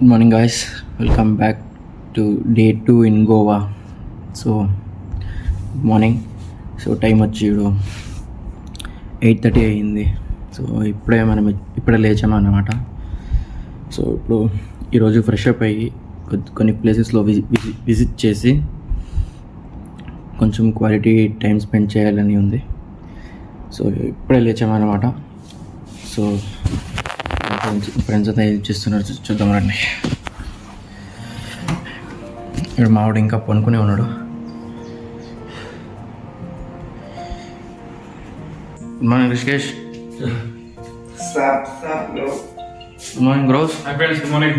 Good morning, guys. Welcome back to day 2 in Goa. So, good morning. So time వచ్చి 8:30 అయ్యింది. So ఇప్పుడే లేచామన్నమాట. So ఇప్పుడు ఈరోజు ఫ్రెష్ అప్ అయ్యి కొన్ని ప్లేసెస్లో విజిట్ చేసి కొంచెం క్వాలిటీ టైం స్పెండ్ చేయాలని ఉంది. సో ఇప్పుడే లేచామన్నమాట. సో ఫ్రెండ్స్ అంతా హెల్ప్ చేస్తున్నారు, చూద్దాం రండి. ఇక్కడ మావాడు ఇంకా పనుకునే ఉన్నాడు. Good morning Rishikesh. Good morning గ్రోస్. Hi friends, good morning.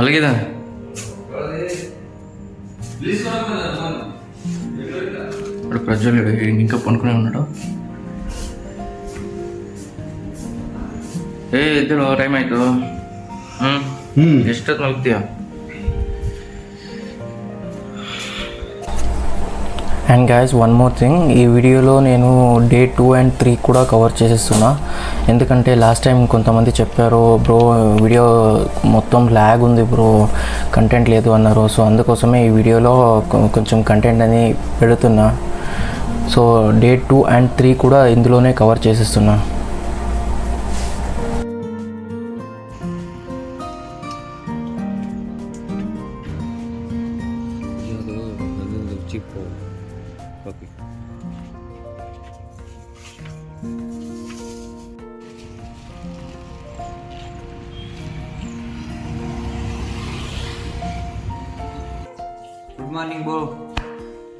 అలాగేదా ఇప్పుడు ప్రజ్వలుడు ఇంకా పనుకునే ఉన్నాడు. ఇద్దరు టైం ఆಯ್ತು ಎಷ್ಟೊತ್ತು ಮಲಗ್ತೀಯ? And guys, one more thing, ఈ వీడియోలో నేను డే 2 and 3 కూడా కవర్ చేసేస్తున్నా. ఎందుకంటే లాస్ట్ టైం కొంతమంది చెప్పారు, బ్రో వీడియో మొత్తం ల్యాగ్ ఉంది బ్రో, కంటెంట్ లేదు అన్నారు. సో అందుకోసమే ఈ వీడియోలో కొంచెం కంటెంట్ అని పెడుతున్నా. సో డే 2 and 3 కూడా ఇందులోనే కవర్ చేసేస్తున్నా. Good morning, bro.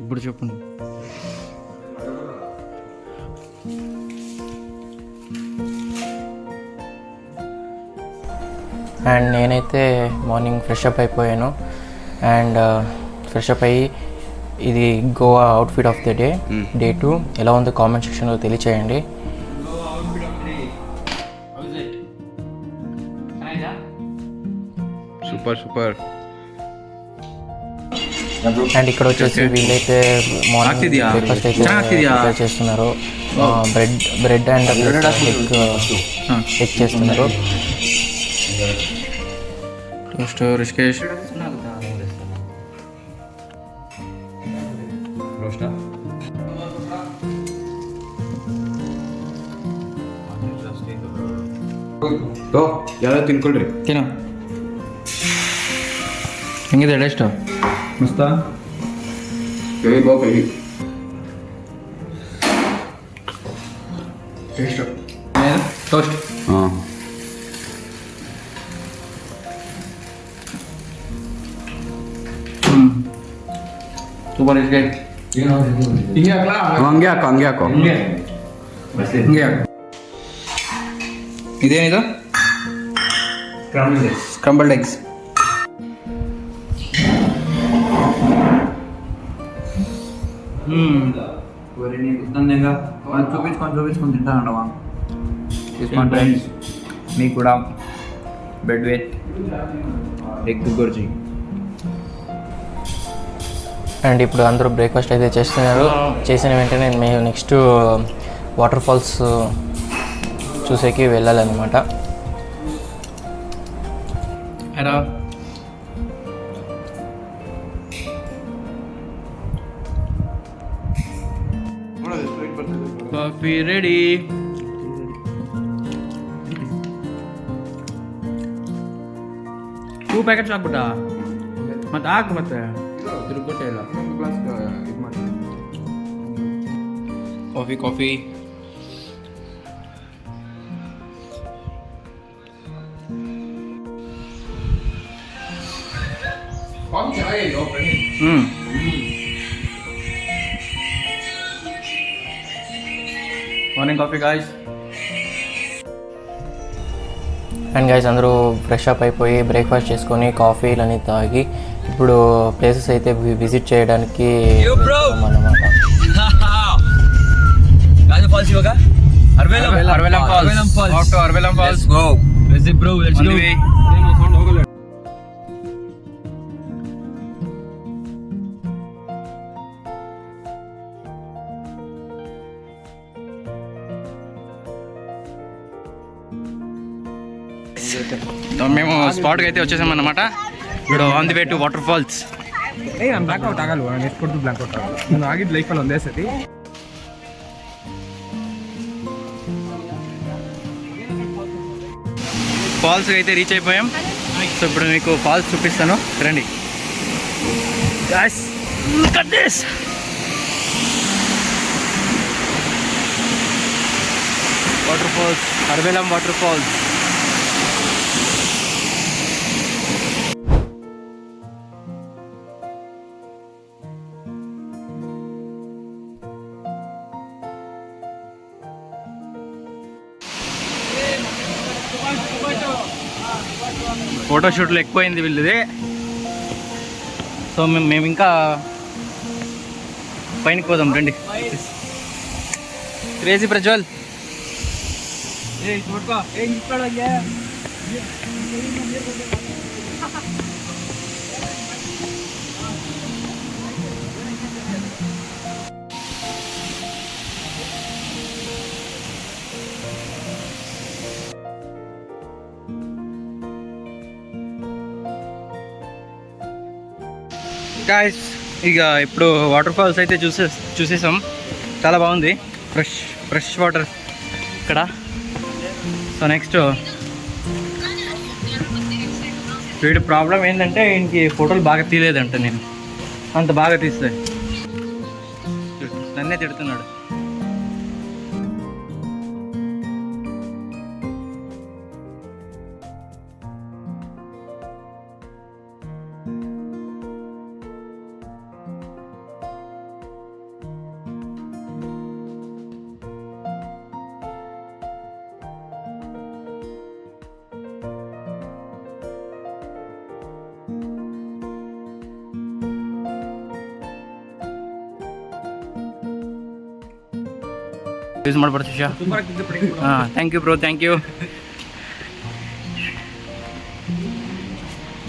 ఇప్పుడు చెప్పండి. అండ్ నేనైతే మార్నింగ్ ఫ్రెష్ అప్ అయిపోయాను. అండ్ ఫ్రెష్ అప్ అయ్యి ఇది Goa outfit of the day 2 ఎలా ఉందో కామెంట్ సెక్షన్లో తెలియచేయండి. సూపర్. అండ్ ఇక్కడ వచ్చేసి వీళ్ళైతే మార్నింగ్ బ్రేక్ఫాస్ట్ అయితే ప్రిపేర్ చేస్తున్నారు. బ్రెడ్ అండ్ ఎగ్ చేస్తున్నారు. టోస్ట్ రిషికేష్. ಯಾರು ತಿನ್ಕೊಳ್ರಿ. ತಿನ್ನು. ಹೆಂಗಿದೆ ಟೇಸ್ಟು? ಮಸ್ತಾ? ಕೈ ಬಾ ಕೈ ಟೇಸ್ಟು ಟೋಸ್ಟ್. ಹಾಂ ಸೂಪರ್ ರಿಷಿಕೇಶ್. ಹಂಗೆ ಹಾಕೋ ಇದೇನಿದು? ಸ್ಕ್ರಂಬಲ್ಡ್ ಎಗ್ಸ್. చూపించుకొని తింటానండవా. తీసుకోండి ఫ్రెండ్స్, మీకు కూడా బ్రెడ్ విత్ ఎగ్ గుర్జీ. అండ్ ఇప్పుడు అందరూ బ్రేక్ఫాస్ట్ అయితే చేస్తున్నారు. చేసిన వెంటనే మేము నెక్స్ట్ వాటర్ ఫాల్స్ చూసేకి వెళ్ళాలన్నమాట. Hello, coffee ready. Two packets ಹಾಕ್ಬಿಟ್ಟ ಮತ್ತೆ ಹಾಕು. ಮತ್ತೆ ತಿರುಗ್ಬಿಟ್ಟೆ ಇಲ್ಲ. Coffee morning coffee guys. And guys, అందరూ ఫ్రెష్ అప్ అయిపోయి బ్రేక్ఫాస్ట్ చేసుకొని కాఫీలని తాగి ఇప్పుడు ప్లేసెస్ అయితే విజిట్ చేయడానికి అన్నమాట. మేము స్పాట్కి అయితే వచ్చేసామన్నమాట. ఇప్పుడు on the way to water falls. ನಾನು ಬ್ಲ್ಯಾಕ್ಔಟ್ ಆಗಲ್ವ, ನಾನು ಎಷ್ಟು ಕೊಡ್ತು ಬ್ಲ್ಯಾಕ್ಔಟ್ ಆಗಲ್ಲ. ನಾನು ಆಗಿದ್ದು ಲೈಫಲ್ಲಿ ಒಂದೇ ಸತಿ. ఫాల్స్ అయితే రీచ్ అయిపోయాం. సో ఇప్పుడు మీకు ఫాల్స్ చూపిస్తాను, రండి. Guys, look at this. Water falls, Arvalem water falls. ఫోటోషూట్లు ఎక్కువైంది వీళ్ళది. సో మేము ఇంకా పైనకి పోదాం, రండి. క్రేజీ ప్రజ్వల్. గాయ్స్, ఇక ఇప్పుడు వాటర్ ఫాల్స్ అయితే చూసేసాం. చాలా బాగుంది, ఫ్రెష్ వాటర్ ఇక్కడ. సో నెక్స్ట్ వీడి ప్రాబ్లం ఏంటంటే ఇంక ఫోటోలు బాగా తీయలేదంట. నేను అంత బాగా తీస్తే నన్నే తిడుతున్నాడు. ಯೂಸ್ ಮಾಡ್ಬಾರ್ದು ಶಾ. ಹಾಂ, thank you bro, thank you.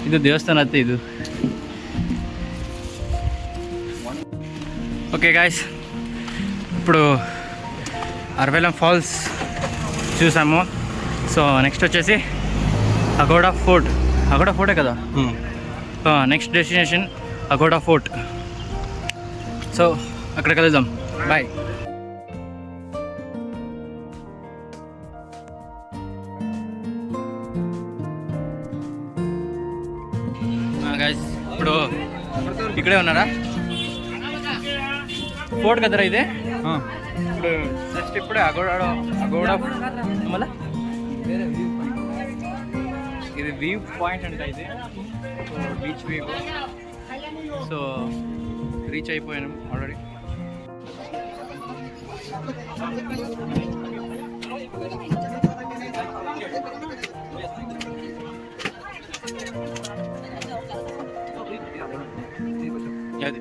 ಇದು ದೇವಸ್ಥಾನ ಅತ್ತೆ ಇದು. ఓకే గాయస్, ఇప్పుడు అరవేలం ఫాల్స్ చూసాము. సో నెక్స్ట్ వచ్చేసి అగోడా ఫోర్టే కదా. Next destination Aguada fort. So అక్కడ కలుద్దాం, బాయ్. గాయస్, ఇప్పుడు ఇక్కడే ఉన్నారా? ఫోర్ట్ కదరా ఇది. ఇప్పుడు జస్ట్ ఇప్పుడే అగోడా మళ్ళా ఇది వ్యూ పాయింట్ అంట. ఇది బీచ్ వ్యూ. సో రీచ్ అయిపోయాను ఆల్రెడీ. అది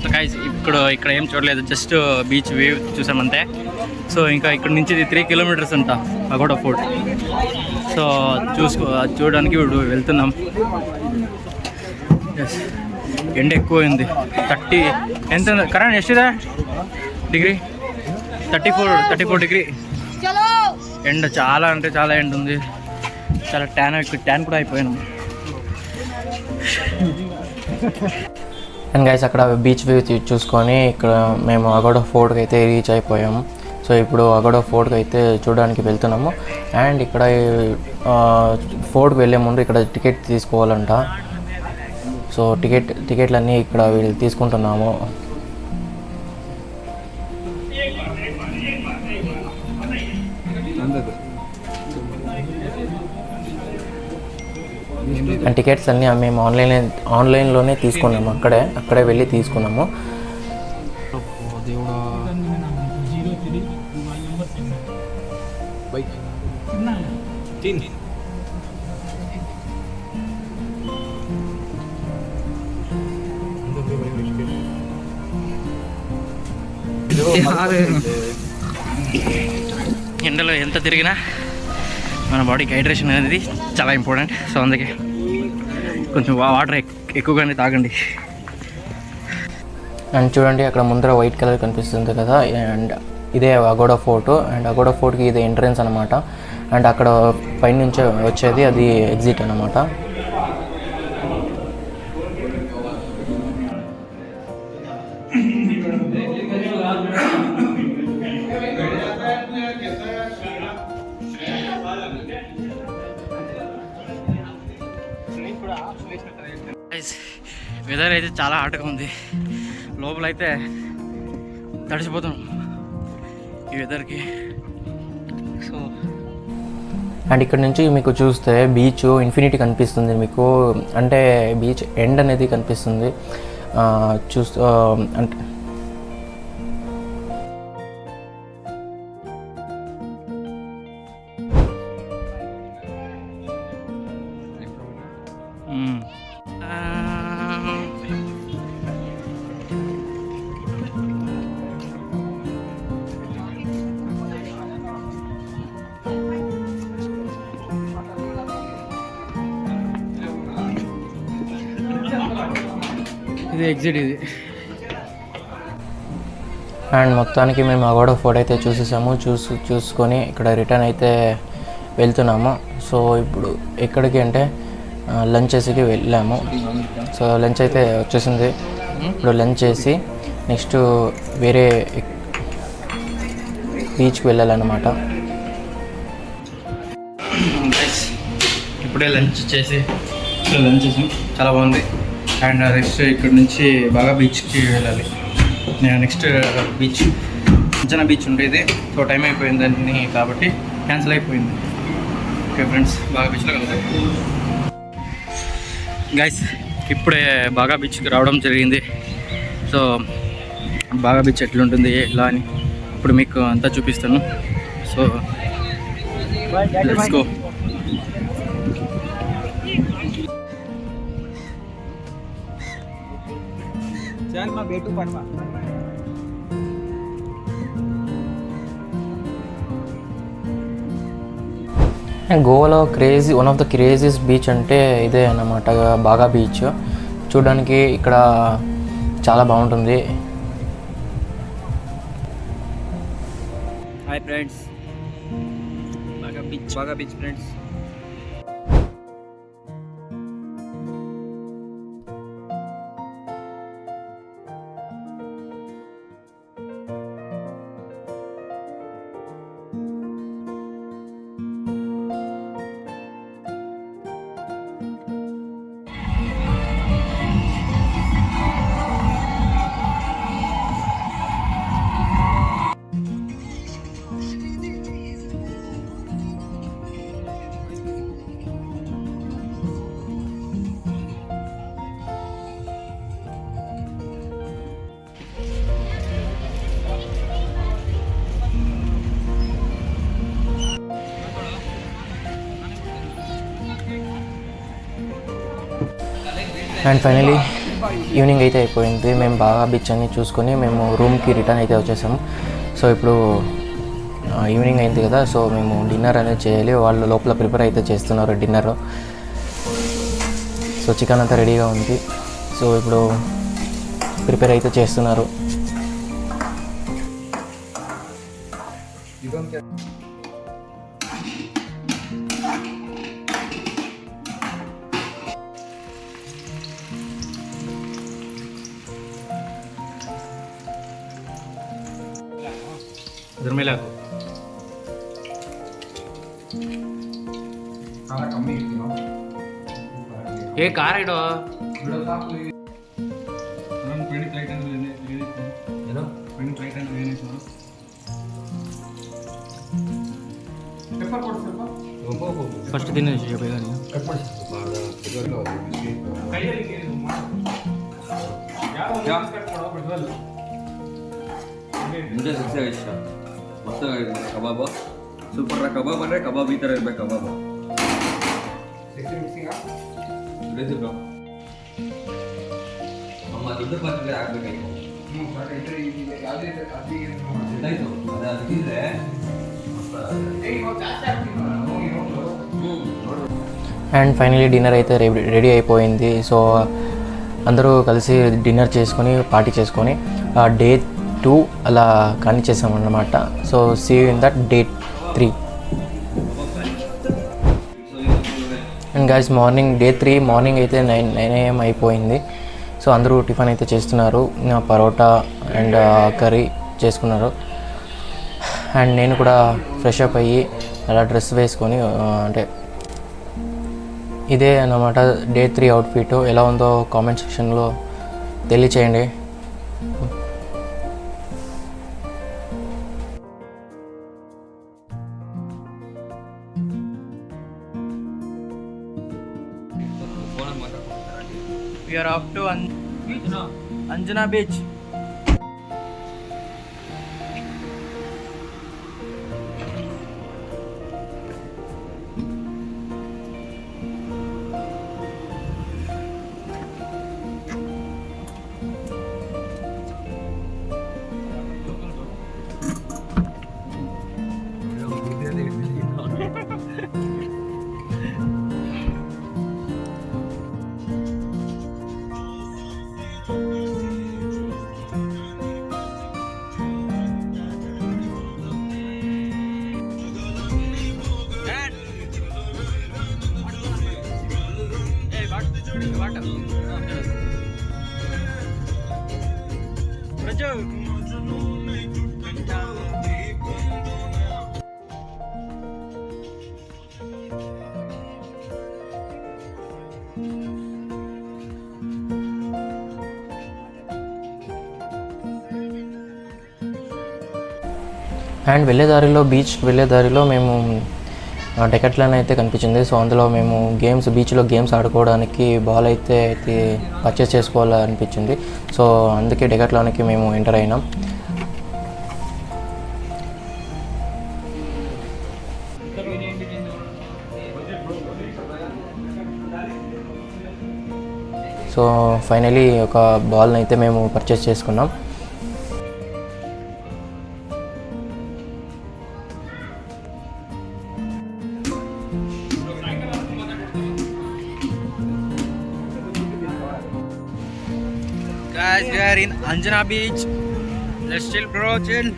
సో గైస్, ఇక్కడ ఏం చూడలేదు, జస్ట్ బీచ్ వ్యూ చూసామంతే. సో ఇంకా ఇక్కడ నుంచి 3 కిలోమీటర్స్ అంట అగోడా ఫోర్ట్. సో చూడడానికి ఇప్పుడు వెళ్తున్నాం. ఎండ ఎక్కువైంది. 30 ఎంత కరెంట్ ఎస్టిదా డిగ్రీ? 34 డిగ్రీ ఎండ. చాలా అంటే చాలా ఎండ ఉంది. చాలా ట్యాన్ కూడా అయిపోయాను. అండ్ గైస్, అక్కడ బీచ్ వ్యూ చూసుకొని ఇక్కడ మేము అగోడా ఫోర్ట్కి అయితే రీచ్ అయిపోయాము. సో ఇప్పుడు అగోడా ఫోర్ట్కి అయితే చూడడానికి వెళ్తున్నాము. అండ్ ఇక్కడ ఫోర్ట్కి వెళ్ళే ముందు ఇక్కడ టికెట్ తీసుకోవాలంట. సో టికెట్లన్నీ ఇక్కడ వీళ్ళు తీసుకుంటున్నాము. అండ్ టికెట్స్ అన్నీ మేము ఆన్లైన్లోనే తీసుకున్నాము. అక్కడే వెళ్ళి తీసుకున్నాము. ఎండలో ఎంత తిరిగినా మన బాడీకి హైడ్రేషన్ అనేది చాలా ఇంపార్టెంట్. సో అందుకే కొంచెం వాటర్ ఎక్కువగానే తాగండి. అండ్ చూడండి అక్కడ ముందర వైట్ కలర్ కనిపిస్తుంది కదా, అండ్ ఇదే అగోడా ఫోర్ట్. అండ్ అగోడా ఫోర్ట్కి ఇదే ఎంట్రన్స్ అనమాట. అండ్ అక్కడ పైనుంచి వచ్చేది అది ఎగ్జిట్ అనమాట. వెదర్ అయితే చాలా హాట్గా ఉంది. లోపలైతే తడిసిపోతున్నాం ఈ వెదర్కి. సో అండ్ ఇక్కడ నుంచి మీకు చూస్తే బీచ్ ఇన్ఫినిటీ కనిపిస్తుంది మీకు. అంటే బీచ్ ఎండ్ అనేది కనిపిస్తుంది అంటే ఇది ఎగ్జిట్ ఇది. అండ్ మొత్తానికి మేము అగోడా ఫోర్ట్ అయితే చూసుకొని ఇక్కడ రిటర్న్ అయితే వెళ్తున్నాము. సో ఇప్పుడు ఎక్కడికి అంటే లంచ్ చేసికి వెళ్ళాము. సో లంచ్ అయితే వచ్చేసింది. ఇప్పుడు లంచ్ చేసి నెక్స్ట్ వేరే బీచ్కి వెళ్ళాలన్నమాట. ఇప్పుడే లంచ్ చేసాం, చాలా బాగుంది. అండ్ నెక్స్ట్ ఇక్కడ నుంచి బాగా బీచ్కి వెళ్ళాలి. నెక్స్ట్ బీచ్ అంచనా బీచ్ ఉండేది. సో టైం అయిపోయిందని కాబట్టి క్యాన్సిల్ అయిపోయింది. ఓకే ఫ్రెండ్స్, బాగా బీచ్లో కలుద్దాం. గైస్ ఇప్పుడే బాగా బీచ్కి రావడం జరిగింది. సో బాగా బీచ్ ఎట్లుంటుంది ఎలా అని ఇప్పుడు మీకు అంతా చూపిస్తాను. So let's go. గోవాలో one of the craziest beach అంటే ఇదే అన్నమాట, బాగా బీచ్. చూడడానికి ఇక్కడ చాలా బాగుంటుంది. Hi friends, Baga beach friends. And finally evening అయితే అయిపోయింది. మేము బాగా బీచ్ అన్ని చూసుకొని మేము రూమ్కి రిటర్న్ అయితే వచ్చేసాము. సో ఇప్పుడు ఈవినింగ్ అయింది కదా, సో మేము డిన్నర్ అనేది చేయాలి. వాళ్ళు లోపల ప్రిపేర్ అయితే చేస్తున్నారు డిన్నర్. సో చికెన్ అంతా రెడీగా ఉంది. సో ఇప్పుడు ప్రిపేర్ అయితే చేస్తున్నారు. इधर में लाको ये कार है डो फस्ट दिन ಮುಂದೆ ಸಸ್ಯ ಇಷ್ಟ ಮಸ್ತ್ ಕಬಾಬ ಸೂಪರ್ ಕಬಾಬ್ ಅಂದರೆ ಕಬಾಬ್ ಈ ಥರ ಇರ್ಬೇಕು ಕಬಾಬ ಅಮ್ಮ ದೊಡ್ಡ ಪಾತ್ರೆ ಆಗ್ಬೇಕಾಯ್ತು ಅದಕ್ಕಿದ್ರೆ అండ్ ఫైనలీ డిన్నర్ అయితే రెడీ అయిపోయింది. సో అందరూ కలిసి డిన్నర్ చేసుకొని పార్టీ చేసుకొని డే 2 అలా కానీ చేసామన్నమాట. So see in that day 3. And guys morning day 3 morning అయితే 9 AM అయిపోయింది. సో అందరూ టిఫిన్ అయితే చేస్తున్నారు, పరోటా అండ్ కర్రీ చేసుకున్నారు. అండ్ నేను కూడా ఫ్రెష్ అప్ అయ్యి అలా డ్రెస్ వేసుకొని అంటే ఇదే అన్నమాట డే 3 అవుట్ఫిట్. ఎలా ఉందో కామెంట్ సెక్షన్లో తెలియచేయండి. We are off to Anjana Beach. And బీచ్కి వెళ్ళే దారిలో మేము డెకట్లాన్ అయితే కనిపించింది. సో అందులో మేము బీచ్లో గేమ్స్ ఆడుకోవడానికి బాల్ అయితే పర్చేస్ చేసుకోవాలనిపించింది. సో అందుకే డెకట్లాన్కి మేము ఎంటర్ అయినాం. సో ఫైనలీ ఒక బాల్ని అయితే మేము పర్చేస్ చేసుకున్నాం. Guys, we are in Anjana Beach. Let's chill, bro, chill.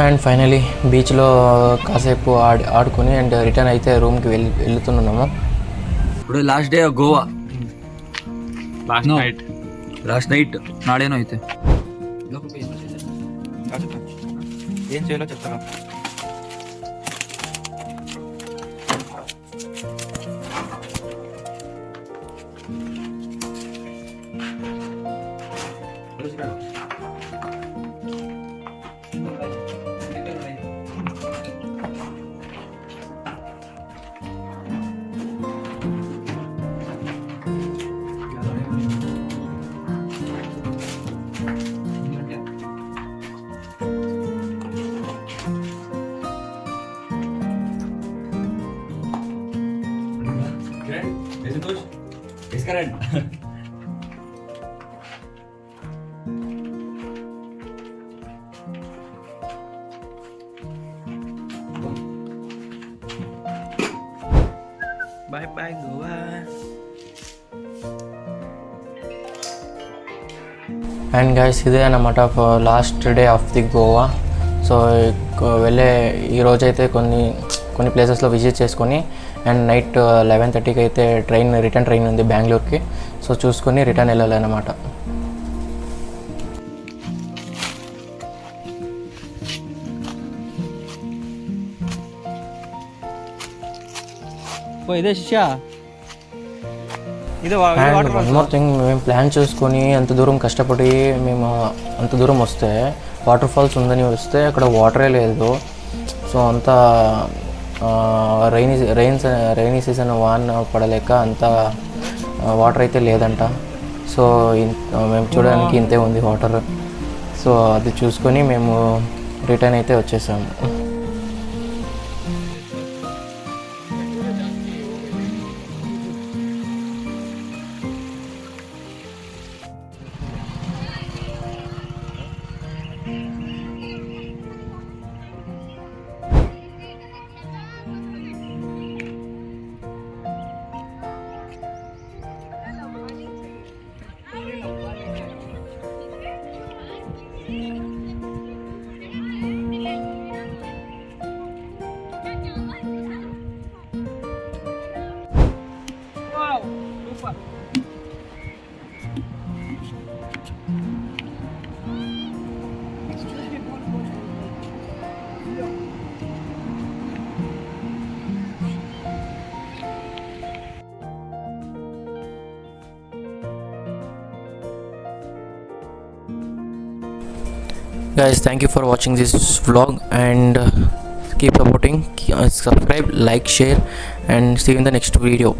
And finally బీచ్లో కాసేపు ఆడుకొని అండ్ రిటర్న్ అయితే రూమ్కి వెళ్తున్నాము. ఇప్పుడు last day Goa, last night నాడేనో అయితే ఏం చేయాలో చెప్తాను. Bye bye Goa. And guys ఇదే అన్నమాట last day of the Goa. So ఈరోజైతే కొన్ని ప్లేసెస్లో విజిట్ చేసుకొని అండ్ నైట్ 11:30కి అయితే రిటర్న్ ట్రైన్ ఉంది బెంగళూరుకి. సో చూసుకొని రిటర్న్ వెళ్ళాలన్నమాట. ఇదే శిష్య ఇది అండ్ వన్ మోర్ థింగ్, మేము ప్లాన్ చేసుకొని అంత దూరం కష్టపడి మేము అంత దూరం వస్తే వాటర్ ఫాల్స్ ఉందని వస్తే అక్కడ వాటరే లేదు. సో అంతా రైనీ సీజన్ వాన్ పడలేక అంత వాటర్ అయితే లేదంట. సో మేము చూడడానికి ఇంతే ఉంది వాటర్. సో అది చూసుకొని మేము రిటర్న్ అయితే వచ్చేసాము. Guys, thank you for watching this vlog and keep supporting, subscribe, like, share and see you in the next video.